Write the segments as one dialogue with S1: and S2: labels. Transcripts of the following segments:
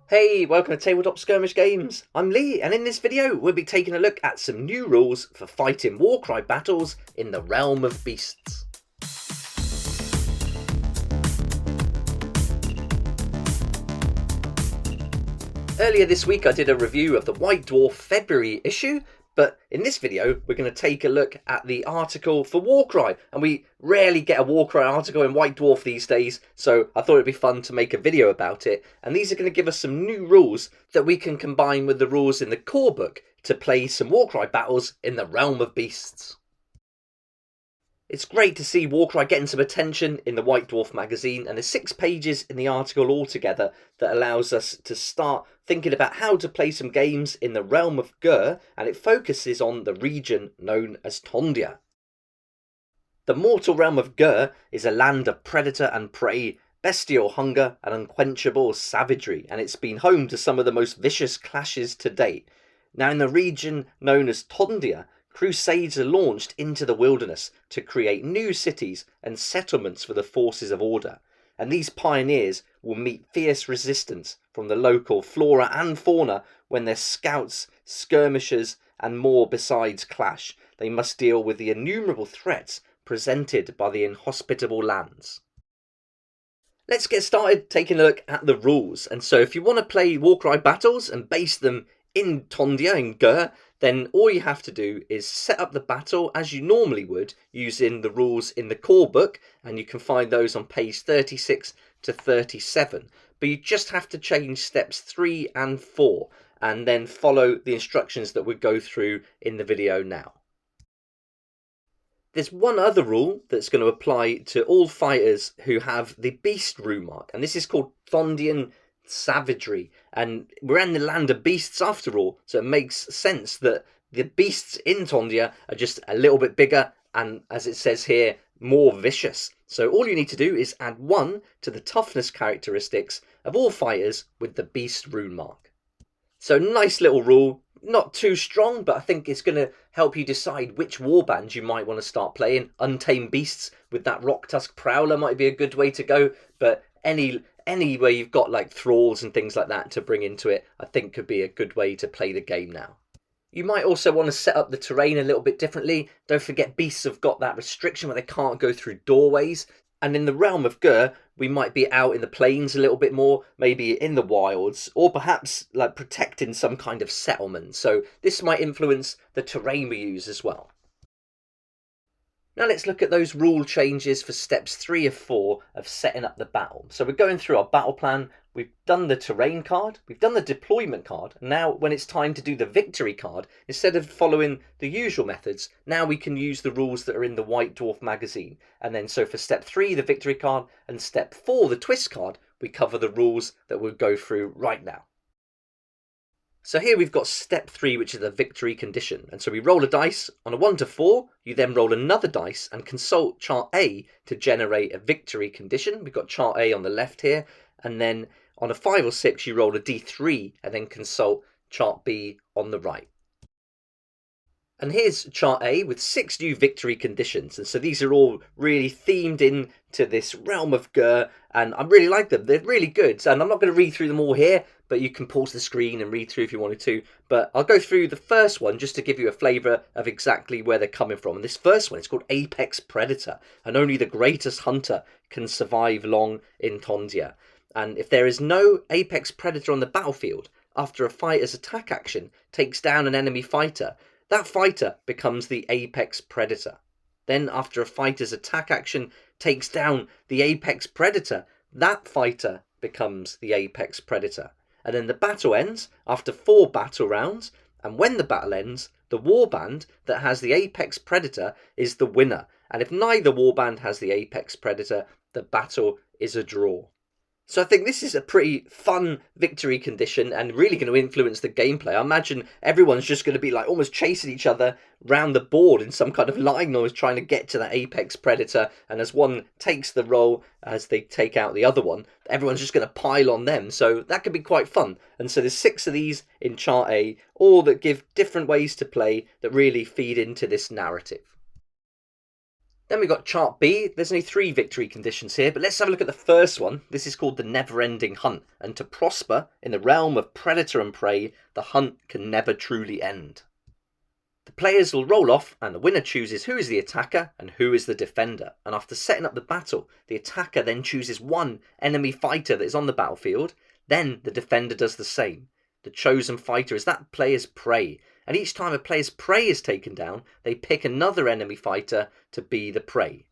S1: Hey, welcome to Tabletop Skirmish Games. I'm Lee, and in this video we'll be taking a look at some new rules for fighting Warcry battles in the realm of beasts. Earlier this week I did a review of the White Dwarf February issue, but in this video we're going to take a look at the article for Warcry, and we rarely get a Warcry article in White Dwarf these days, so I thought it'd be fun to make a video about it, and these are going to give us some new rules that we can combine with the rules in the core book to play some Warcry battles in the realm of beasts. It's great to see Warcry getting some attention in the White Dwarf magazine, and there's 6 pages in the article altogether that allows us to start thinking about how to play some games in the realm of GHUR, and it focuses on the region known as Thondia. The mortal realm of GHUR is a land of predator and prey, bestial hunger and unquenchable savagery, and it's been home to some of the most vicious clashes to date. Now in the region known as Thondia, crusades are launched into the wilderness to create new cities and settlements for the forces of order, and these pioneers will meet fierce resistance from the local flora and fauna when their scouts, skirmishers and more besides clash. They must deal with the innumerable threats presented by the inhospitable lands. Let's get started taking a look at the rules. And so if you want to play Warcry battles and base them in Thondia, in GHUR, then all you have to do is set up the battle as you normally would using the rules in the core book, and you can find those on page 36 to 37. But you just have to change steps 3 and 4 and then follow the instructions that we go through in the video now. There's one other rule that's going to apply to all fighters who have the Beast rune mark, and this is called Thondian savagery, and we're in the land of beasts after all, so it makes sense that the beasts in Thondia are just a little bit bigger and, as it says here, more vicious. So all you need to do is add 1 to the toughness characteristics of all fighters with the Beast rune mark. So nice little rule, not too strong, but I think it's going to help you decide which warband you might want to start playing. Untamed Beasts with that Rock Tusk Prowler might be a good way to go, but anywhere you've got like thralls and things like that to bring into it, I think could be a good way to play the game now. You might also want to set up the terrain a little bit differently. Don't forget beasts have got that restriction where they can't go through doorways. And in the realm of GHUR, we might be out in the plains a little bit more, maybe in the wilds, or perhaps like protecting some kind of settlement. So this might influence the terrain we use as well. Now let's look at those rule changes for steps 3 of 4 of setting up the battle. So we're going through our battle plan, we've done the terrain card, we've done the deployment card. Now when it's time to do the victory card, instead of following the usual methods, now we can use the rules that are in the White Dwarf magazine. And then so for step 3, the victory card, and step 4, the twist card, we cover the rules that we'll go through right now. So here we've got step 3, which is the victory condition. And so we roll a dice on a 1 to 4. You then roll another dice and consult chart A to generate a victory condition. We've got chart A on the left here. And then on a 5 or 6, you roll a D3 and then consult chart B on the right. And here's chart A with 6 new victory conditions. And so these are all really themed into this realm of GHUR, and I really like them. They're really good. And I'm not going to read through them all here, but you can pause the screen and read through if you wanted to. But I'll go through the first one just to give you a flavour of exactly where they're coming from. And this first one is called Apex Predator, and only the greatest hunter can survive long in Thondia. And if there is no Apex Predator on the battlefield, after a fighter's attack action takes down an enemy fighter, that fighter becomes the Apex Predator. Then after a fighter's attack action takes down the Apex Predator, that fighter becomes the Apex Predator. And then the battle ends after 4 battle rounds, and when the battle ends, the warband that has the Apex Predator is the winner. And if neither warband has the Apex Predator, the battle is a draw. So I think this is a pretty fun victory condition and really going to influence the gameplay. I imagine everyone's just going to be like almost chasing each other round the board in some kind of line noise trying to get to that Apex Predator. And as one takes the roll, as they take out the other one, everyone's just going to pile on them. So that could be quite fun. And so there's 6 of these in chart A, all that give different ways to play that really feed into this narrative. Then we've got chart B. There's only 3 victory conditions here, but let's have a look at the first one. This is called the never-ending hunt, and to prosper in the realm of predator and prey, the hunt can never truly end. The players will roll off, and the winner chooses who is the attacker and who is the defender. And after setting up the battle, the attacker then chooses one enemy fighter that is on the battlefield. Then the defender does the same. The chosen fighter is that player's prey, and each time a player's prey is taken down, they pick another enemy fighter to be the prey.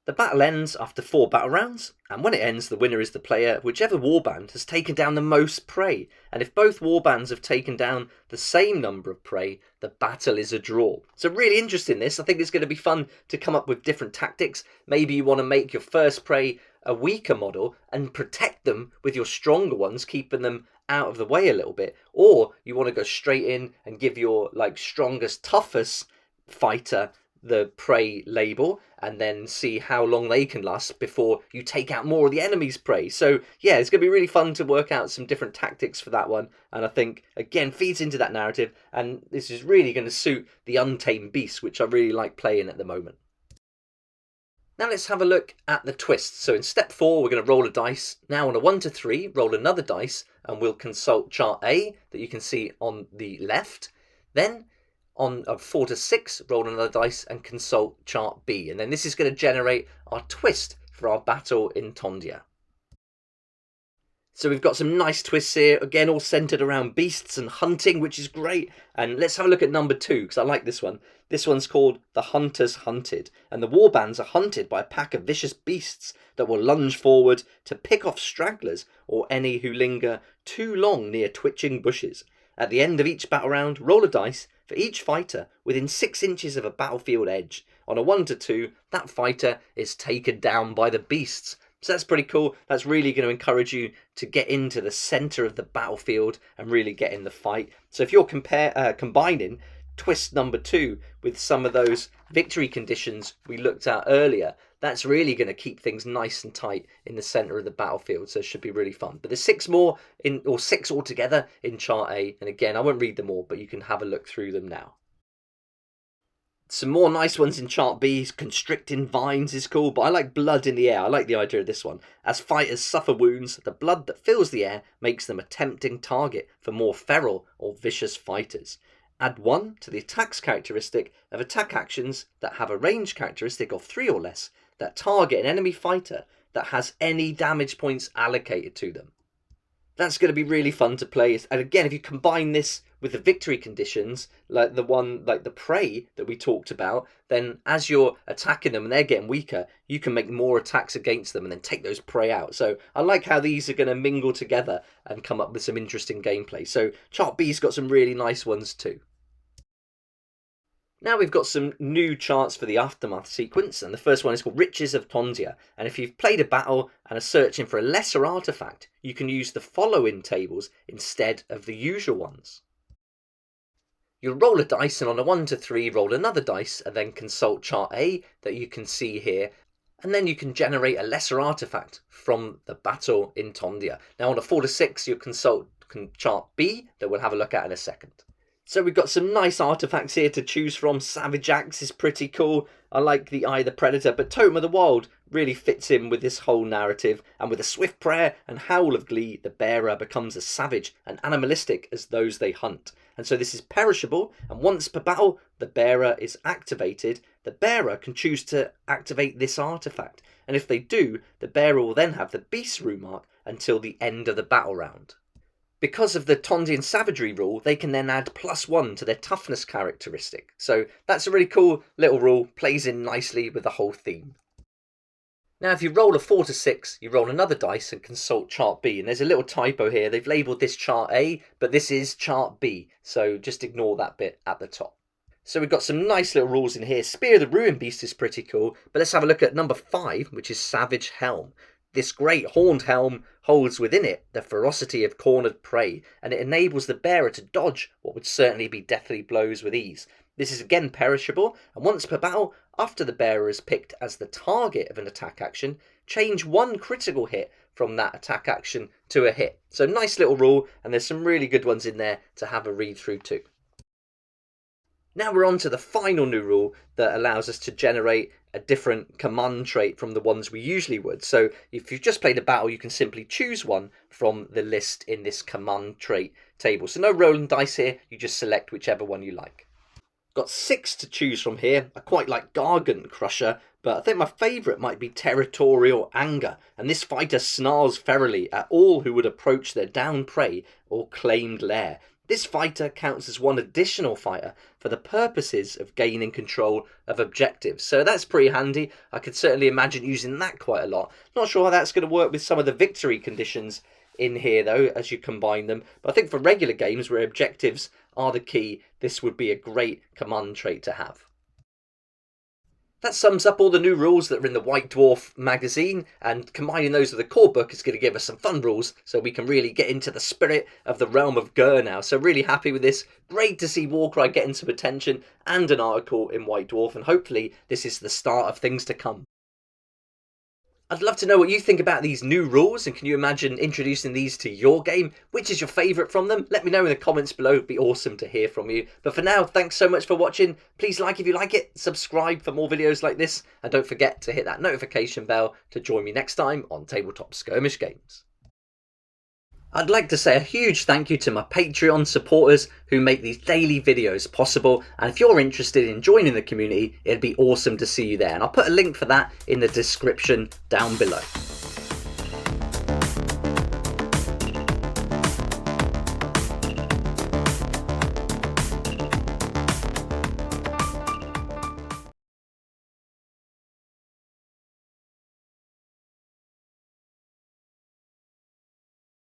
S1: The battle ends after 4 battle rounds, and when it ends, the winner is the player whichever warband has taken down the most prey, and if both warbands have taken down the same number of prey, the battle is a draw. So really interesting this. I think it's going to be fun to come up with different tactics. Maybe you want to make your first prey a weaker model and protect them with your stronger ones, keeping them out of the way a little bit, or you want to go straight in and give your strongest, toughest fighter the prey label and then see how long they can last before you take out more of the enemy's prey. So yeah, it's going to be really fun to work out some different tactics for that one, and I think again feeds into that narrative, and this is really going to suit the untamed beast, which I really like playing at the moment. Now let's have a look at the twists. So in step 4 we're going to roll a dice. Now on a 1 to 3 roll another dice, and we'll consult chart A that you can see on the left. Then on a 4 to 6, roll another dice and consult chart B. And then this is going to generate our twist for our battle in Thondia. So we've got some nice twists here, again all centered around beasts and hunting, which is great. And let's have a look at number 2, because I like this one. This one's called The Hunters Hunted, and the warbands are hunted by a pack of vicious beasts that will lunge forward to pick off stragglers or any who linger too long near twitching bushes. At the end of each battle round, roll a dice for each fighter within 6 inches of a battlefield edge. On a 1 to 2, that fighter is taken down by the beasts. So that's pretty cool. That's really going to encourage you to get into the center of the battlefield and really get in the fight. So if you're combining twist number 2 with some of those victory conditions we looked at earlier, that's really going to keep things nice and tight in the center of the battlefield. So it should be really fun. But there's 6 more or 6 altogether in chart A. And again, I won't read them all, but you can have a look through them now. Some more nice ones in chart B. Constricting Vines is cool, but I like blood in the air. I like the idea of this one. As fighters suffer wounds, the blood that fills the air makes them a tempting target for more feral or vicious fighters. Add 1 to the attacks characteristic of attack actions that have a range characteristic of 3 or less that target an enemy fighter that has any damage points allocated to them. That's going to be really fun to play. And again, if you combine this with the victory conditions, like the prey that we talked about, then as you're attacking them and they're getting weaker, you can make more attacks against them and then take those prey out. So I like how these are going to mingle together and come up with some interesting gameplay. So chart B's got some really nice ones too. Now we've got some new charts for the Aftermath sequence, and the first one is called Riches of Thondia. And if you've played a battle and are searching for a lesser artifact, you can use the follow-in tables instead of the usual ones. You'll roll a dice, and on a 1 to 3 roll another dice and then consult chart A that you can see here, and then you can generate a lesser artifact from the battle in Thondia. Now on a 4 to 6 you'll consult chart B that we'll have a look at in a second. So we've got some nice artifacts here to choose from. Savage Axe is pretty cool. I like the Eye of the Predator, but Totem of the Wild really fits in with this whole narrative. And with a swift prayer and howl of glee, the bearer becomes as savage and animalistic as those they hunt. And so this is perishable, and once per battle, the bearer is activated. The bearer can choose to activate this artifact. And if they do, the bearer will then have the Beast Rune mark until the end of the battle round. Because of the Thondian savagery rule, they can then add +1 to their toughness characteristic. So that's a really cool little rule, plays in nicely with the whole theme. Now if you roll a 4 to 6, you roll another dice and consult chart B. And there's a little typo here, they've labelled this chart A, but this is chart B. So just ignore that bit at the top. So we've got some nice little rules in here. Spear of the Ruin Beast is pretty cool, but let's have a look at number 5, which is Savage Helm. This great horned helm holds within it the ferocity of cornered prey, and it enables the bearer to dodge what would certainly be deathly blows with ease. This is again perishable, and once per battle, after the bearer is picked as the target of an attack action, change 1 critical hit from that attack action to a hit. So nice little rule, and there's some really good ones in there to have a read through too. Now we're on to the final new rule that allows us to generate a different command trait from the ones we usually would. So if you've just played a battle, you can simply choose one from the list in this command trait table. So no rolling dice here, you just select whichever one you like. Got 6 to choose from here. I quite like Gargant Crusher, but I think my favourite might be Territorial Anger, and this fighter snarls ferally at all who would approach their downed prey or claimed lair. This fighter counts as one additional fighter for the purposes of gaining control of objectives. So that's pretty handy. I could certainly imagine using that quite a lot. Not sure how that's going to work with some of the victory conditions in here though, as you combine them. But I think for regular games where objectives are the key, this would be a great command trait to have. That sums up all the new rules that are in the White Dwarf magazine, and combining those with the core book is going to give us some fun rules so we can really get into the spirit of the realm of GHUR now. So really happy with this. Great to see Warcry getting some attention and an article in White Dwarf, and hopefully this is the start of things to come. I'd love to know what you think about these new rules, and can you imagine introducing these to your game? Which is your favourite from them? Let me know in the comments below, it'd be awesome to hear from you. But for now, thanks so much for watching. Please like if you like it, subscribe for more videos like this, and don't forget to hit that notification bell to join me next time on Tabletop Skirmish Games. I'd like to say a huge thank you to my Patreon supporters who make these daily videos possible, and if you're interested in joining the community, it'd be awesome to see you there, and I'll put a link for that in the description down below.